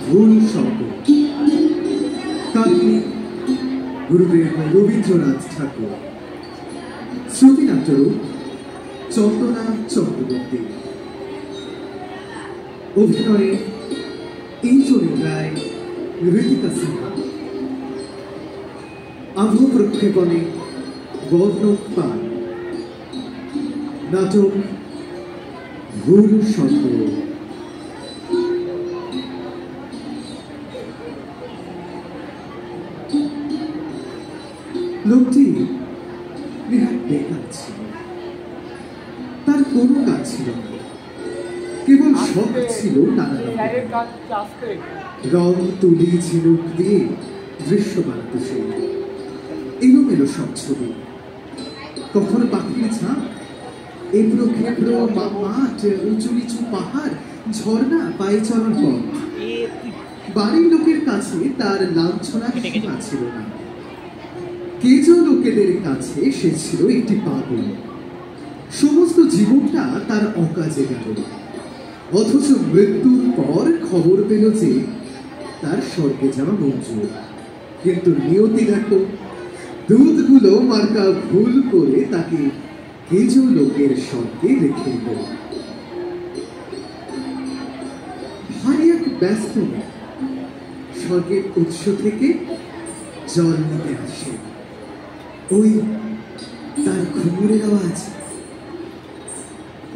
ভুল শঙ্কর। কাহিনী গুরুদেব রবীন্দ্রনাথ ঠাকুর। শ্রুতিনাট্যরূপ চন্দনা চক্রবর্তী। অভিনয়ে ইন্দ্রনীল রায়, ঋতিকা সিনহা। আবহ প্রক্ষেপণে বর্ণক পাল। নাটক ভুল শঙ্কর। লোকটি নেহাত বেকার ছিল। তার কোনো কাজ ছিল না, কেবল শখ ছিল নানা রং তুলি ঝিনুক দিয়ে দৃশ্য বানাতে সে। এলোমেলো সব ছবি, কখনো পাখির ঝাঁক, এবড়ো খেবড়ো মাঠ, উঁচু নিচু পাহাড়, ঝর্ণা, পায়ে চলার পথ। বাড়ির লোকের কাছে তার লাঞ্ছনার সীমা ছিল না। কেজ লোকেদের কাছে সে ছিল একটি পাগল। সমস্ত জীবনটা তার অকাজে গেল। অথচ মৃত্যুর পর খবর পেল যে তার স্বর্গে যাওয়া মঞ্জুর। কিন্তু নিয়তি দেখো, দুধগুলো মার্কা ভুল করে তাকে কেজ লোকের স্বর্গে রেখে দিল। ভারী এক ব্যস্ত স্বর্গের উৎস থেকে জল নিতে আসে। ওই তার ঘুমুরের আওয়াজ।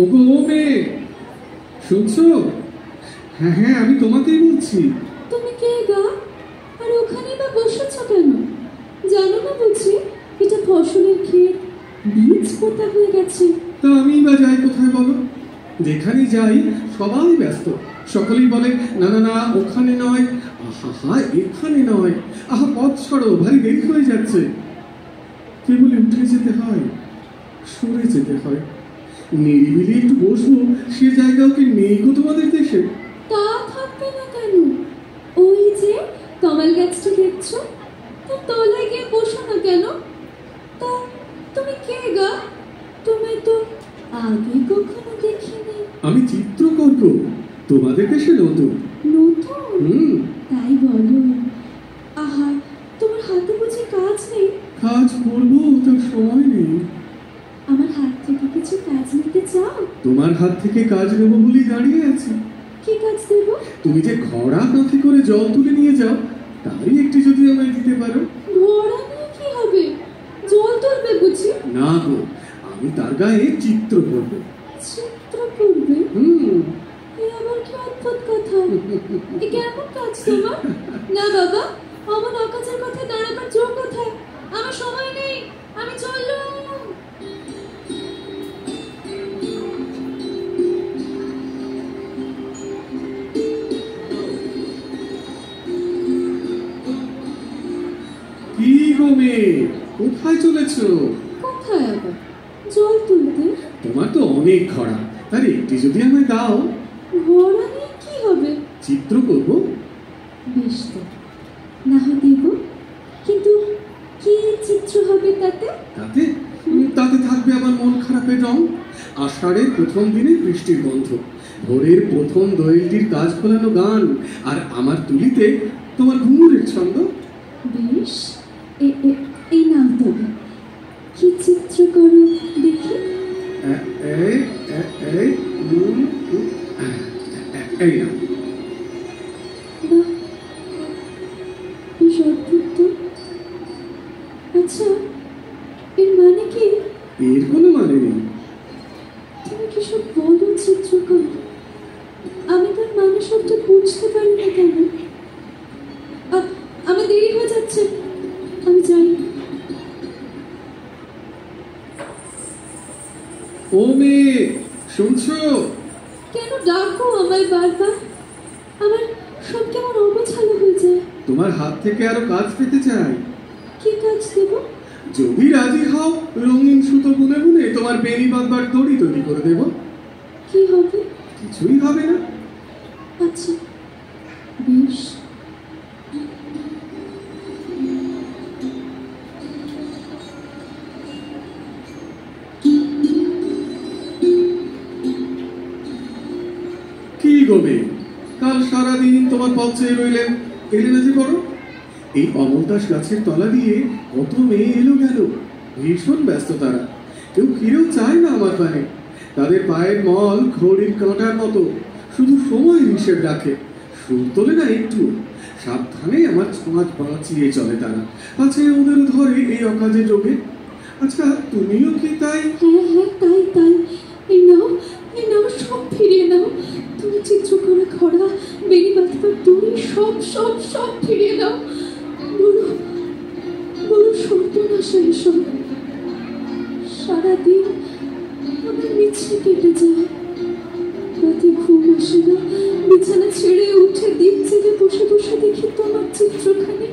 ওগো ও মেয়ে, শুনছো? হ্যাঁ হ্যাঁ, আমি তোমাকেই বলছি। তুমি কে গা? আর ওখানে বা বসেছ কেন? জানো না বুঝি এটা ফসলের ক্ষেত, বীজ পোতা হয়ে গেছে। তা আমি বা যাই কোথায় বলো? যেখানেই যাই সবাই ব্যস্ত। সকলেই বলে না না না, ওখানে নয়, আহা এখানে নয়, আহা পথ সরো, ভারী দেরি হয়ে যাচ্ছে। কেবল উঠে যেতে হয়, সরে যেতে হয়। নিরিবিলি একটু বসবো, সে জায়গাও কি নেই গো তোমাদের দেশে? তা থাকবে না কেন? ওই যে কমল গাছটা দেখছো, তার তলায় গিয়ে বসো না কেন? তা তুমি কে গা? তুমি তো আগে কখনো দেখিনি। আমি চিত্রকর্ম, তোমাদের দেশে নতুন। নতুন? তাই বলো। আহা, তোমার হাতে বুঝি কাজ নেই? কাজ করবো, তার সময় নেই। আমার হাত থেকে কিছু কাজ নিতে চাও? তোমার হাত থেকে কাজ নেবো বলেই দাঁড়িয়ে আছি। কি কাজ দেব? তুমি যে ঘোড়া কাঁথে করে জল তুলে নিয়ে যাও, তারই একটি যদি আমায় দিতে পারো। ঘোড়া নিয়ে কি হবে? জল তুলবে বুঝি? না গো, আমি তার গায়ে চিত্র করবো। চিত্র করবে? এ আবার কি অদ্ভুত কথা। এ কেমন কাজ তোমার? না বাবা, আমার অকাজের কথা দাঁড়াবার জোর কোথায়? আমার সময় নেই, আমি চললুম। কি গো মেয়ে, কোথায় চলেছ? কোথায় আবার? জল তুলতে। তোমার তো অনেক ঘোড়া, তার একটি যদি আমায় দাও। ঘোড়া নিয়ে কি হবে? চিত্র করবো। বেশ তো, না হয় দেব, কিন্তু কি চিত্র হবে তাতে? তাতে তাতে থাকবে আমার মন খারাপের রং, আষাঢ়ের প্রথম দিনে বৃষ্টির গন্ধ, ভোরের প্রথম দোয়েলটির কাজ ফোলানো গান, আর আমার তুলিতে তোমার ঘুঙুরের ছন্দ। বেশ, এই নাম তবে কি চিত্র করো দেখি। এই না, বেশ অদ্ভুত তো। আচ্ছা, এর মানে কি? এর কোনো মানে নেই। তুমি কি সব বলো চিত্র করো? আমি তার মানে সবটা বুঝতে পারি না কেন? আমার দেরি হয়ে যাচ্ছে, আমি যাই। ও মেয়ে, শুনছো? কেন ডাকো আমায় বারবার? আমার সব কেমন অগোছালো হয়ে যায়। তোমার হাত থেকে আরো কাজ পেতে চাই। কি কাজ দেব? যদি রাজি হও, রঙিন সুতো বুনে বুনে তোমার বেনি বাঁধবার দড়ি তৈরি করে দেব। কি হবে? কিছুই হবে না। আচ্ছা, বেশ। কি গো মেয়ে, কাল সারা সারাদিন তোমার পথ চেয়ে রইলেন, এলে না যে করো। এই অমলদাস গাছের তলা দিয়ে কত মেয়ে এলো গেল, ভীষণ ব্যস্ত তারা, কেউ ফিরেও চায় না আমার পানে। তাদের পায়ের মল ঘড়ির কাঁটার মতো, শুধু সময় হিসেব রাখে, সুর তোলে না একটু। সাবধানে আমার ছোঁয়াচ বাঁচিয়ে চলে তারা, আছে ওদের ধরে এই অকাজে যোগে। আচ্ছা তুমিও কি তাই? হ্যাঁ হ্যাঁ, তাই তাই। এই নাও সব ফিরিয়ে নাও। তুমি চিত্রকরা খরা, বেনি বাঁধবার দড়ি সব সব সব ফিরিয়ে নাও। বড় বড় সর্বনাশা এসব। সারাদিন আমার মিছে কেটে যায়, রাতে ঘুম আসে না, বিছানা ছেড়ে উঠে দিন জেগে বসে বসে দেখি তোমার চিত্রখানি।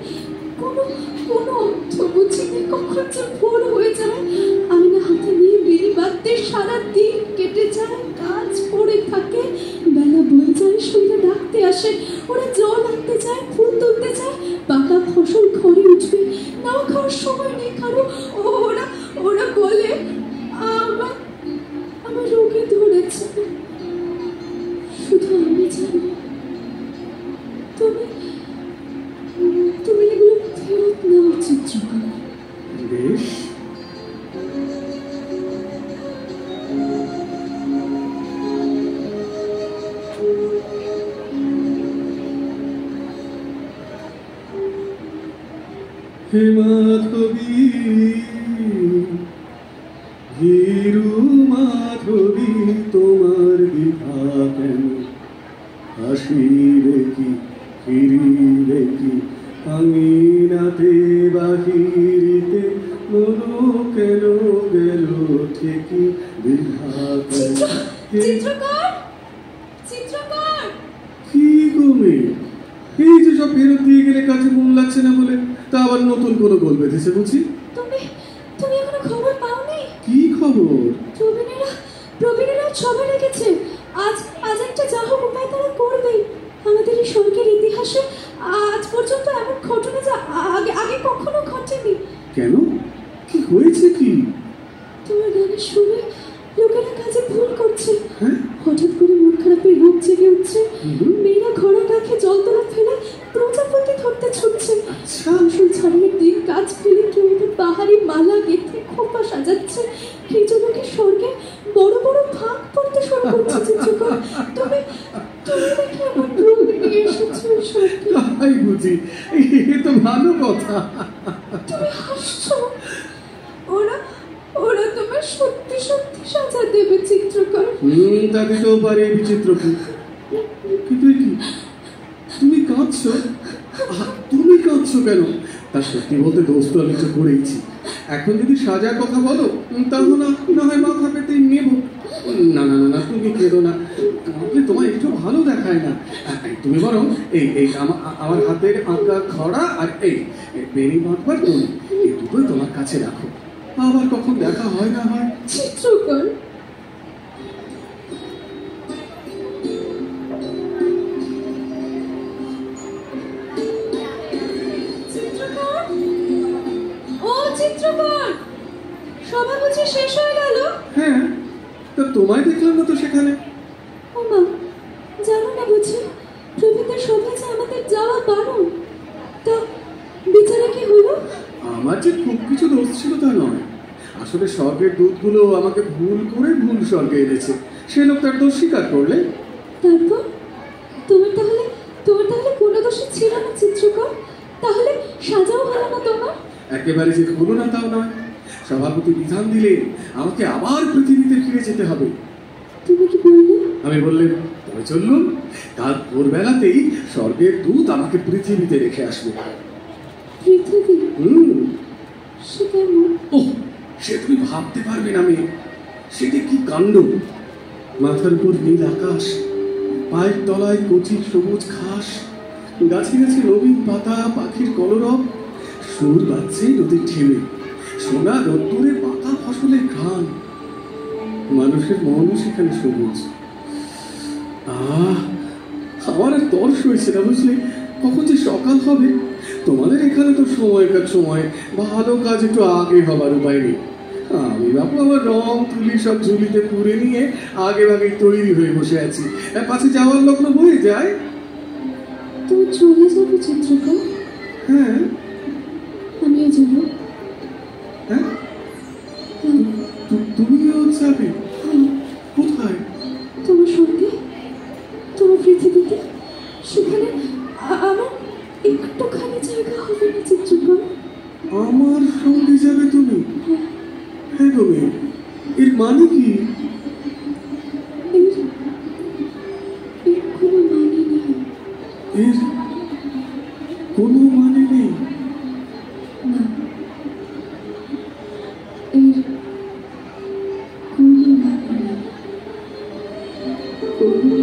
কোনো কোনো অর্থ বুঝিনি, কখন যে ভোর হয়ে যায়। আয়না হাতে নিয়ে বেরি বাঁধতে সারা দিন কেটে যায়, কাজ পড়ে থাকে। বেলা বয়ে যায়, শরীরে ডাকতে আসে, ওরা জল আনতে যায়, ফুল তুলতে যায়, পাকা ফসল ঘরে উঠবে, নাও খাওয়ার সময় নেই কারো। ওরা ওরা বলে আমার আমার রোগে ধরেছে। শুধু আমি জানি, তুমি তুমি এগুলো ফেরত নেওয়া চিত্রকর। বেশ, হে মাধবী, হিরু মাধবী, তোমার বিভা কেন? হাসিবে কি ফিরিবে কি আঙিনাতে বাহিরিতে, মনো কেন গেল ঠিকই বিভা কেন? চিত্রকর, চিত্রকর! কি গমে, এই যে সব ফেরত দিয়ে গেলে কাছে মন লাগছে না বলে, তা আবার নতুন কোনো গোল বেঁধেছে বুঝি? তুমি তুমি এখনো খবর পাওনি? কি খবর? প্রবীণেরা সভা রেখেছে। আজ আজ একটা যা হোক উপায় তারা করবেই। আমাদের এই স্বর্গের ইতিহাসে আজ পর্যন্ত এমন ঘটনা যা আগে আগে কখনো ঘটেনি। কেন, কি হয়েছে কি? তোমার গানের সুরে লোকেরা কাজে ভুল করছে। হ্যাঁ, হঠাৎ করে মন খারাপের রোগ জেগে উঠছে। মেয়েরা ঘোড়া কাছে জল তোলা ফেলে প্রজাপতি ধরতে ছুটছে। আসল ছাড়িয়ে দিন কাজ ফেলে কেউ পাহাড়ি মালা গেঁথে খোপা সাজাচ্ছে। এই জন্যকে স্বর্গে বড় বড় ভাগ পড়তে শুরু করছে। চিত্রকর, তুমি তুমি দেখে আমার রোগ নিয়ে এসেছো স্বর্গে। তাই বুঝি, এ তো ভালো কথা। তুমি হাসছো। ওরা ওরা তোমার সত্যি সত্যি সাজা দেবে চিত্রকর। তা দিতেও পারে, বিচিত্র কি। কিন্তু কি তুমি কাঁদছো? তুমি কাঁদছো কেন? তা সত্যি বলতে দোষ তো আমি তো করেইছি। এখন যদি সাজার কথা বলো, তাহলে না হয় মাথা পেতে নেব। না না না না, তুমি কেঁদো না, কাউকে তোমার একটু ভালো দেখায় না। তুমি বরং এই এই আমার হাতের আঁকা খড়া আর এই বেনি বাঁধবার তুমি, এই দুটোই তোমার কাছে রাখো। আবার কখন দেখা হয় না হয়। চিত্রকর, ও চিত্রকর, সভা বুঝি শেষ হয়ে গেল? হ্যাঁ, তা তোমায় দেখলাম না তো সেখানে। ও মা, জানো না বুঝি প্রভৃতির সভায় যে আমাদের যাওয়া বারণ। তা বিচারে কি হলো? আমার যে খুব কিছু দোষ ছিল তা নয়, আসলে স্বর্গের দূতগুলো আমাকে ভুল করে ভুল স্বর্গে এনেছে। সে লোক তার দোষ স্বীকার করলে। তারপর তোমার তাহলে কোনো দোষই ছিল না চিত্রকর? তাহলে সাজাও হলো না তোমার? একেবারে যে হলো না তাও নয়, সভাপতি বিধান দিলে আমাকে আবার পৃথিবীতে ফিরে যেতে হবে। তুমি কি বললে? আমি বললাম তবে চললুম, কাল ভোরবেলাতেই স্বর্গের দূত আমাকে পৃথিবীতে রেখে আসবে। পৃথিবী? সে কেমন? ওহ, সে তুমি ভাবতে পারবে না মেয়ে, সেটি কি কাণ্ড! মাথার উপর নীল আকাশ, পায়ের তলায় কচি সবুজ ঘাস, গাছে গাছে নবীন পাতা, পাখির কলরব, সুর বাজছে নদীর ঢেউয়ে, সোনা রোদ্দুরে পাকা ফসলের ঘ্রাণ। মানুষের মনও সেখানে সবুজ। আমার আর তর্স হয়েছে না বুঝলে, কখন যে সকাল হবে। তোমাদের এখানে তো সময়কার সময়, ভালো কাজ একটু আগে হবার উপায় নেই। আমি বাবু আমার রং তুলি সব ঝুলিতে পুরে নিয়ে আগে ভাগে তৈরি হয়ে বসে আছি, পাশে যাওয়ার লগ্ন বয়ে যায়। তুমি চলে যাবো চিত্রকর? হ্যাঁ। আমিও যাবো। হ্যাঁ, হ্যাঁ, তুমিও যাবে? হ্যাঁ, কোথায়? তোমার সঙ্গে, তোমার পৃথিবীতে। সেখানে আমার একটুখানি জায়গা হবে না চিত্রকর। আমার সঙ্গে যাবে তুমি? হ্যাঁ, হ্যাঁ গো মেয়ে, এর মানে কি? এর এর কোনো মানে নেই। এর কোনো মানে নেই? না, এর কোনো মানে নেই। কোনো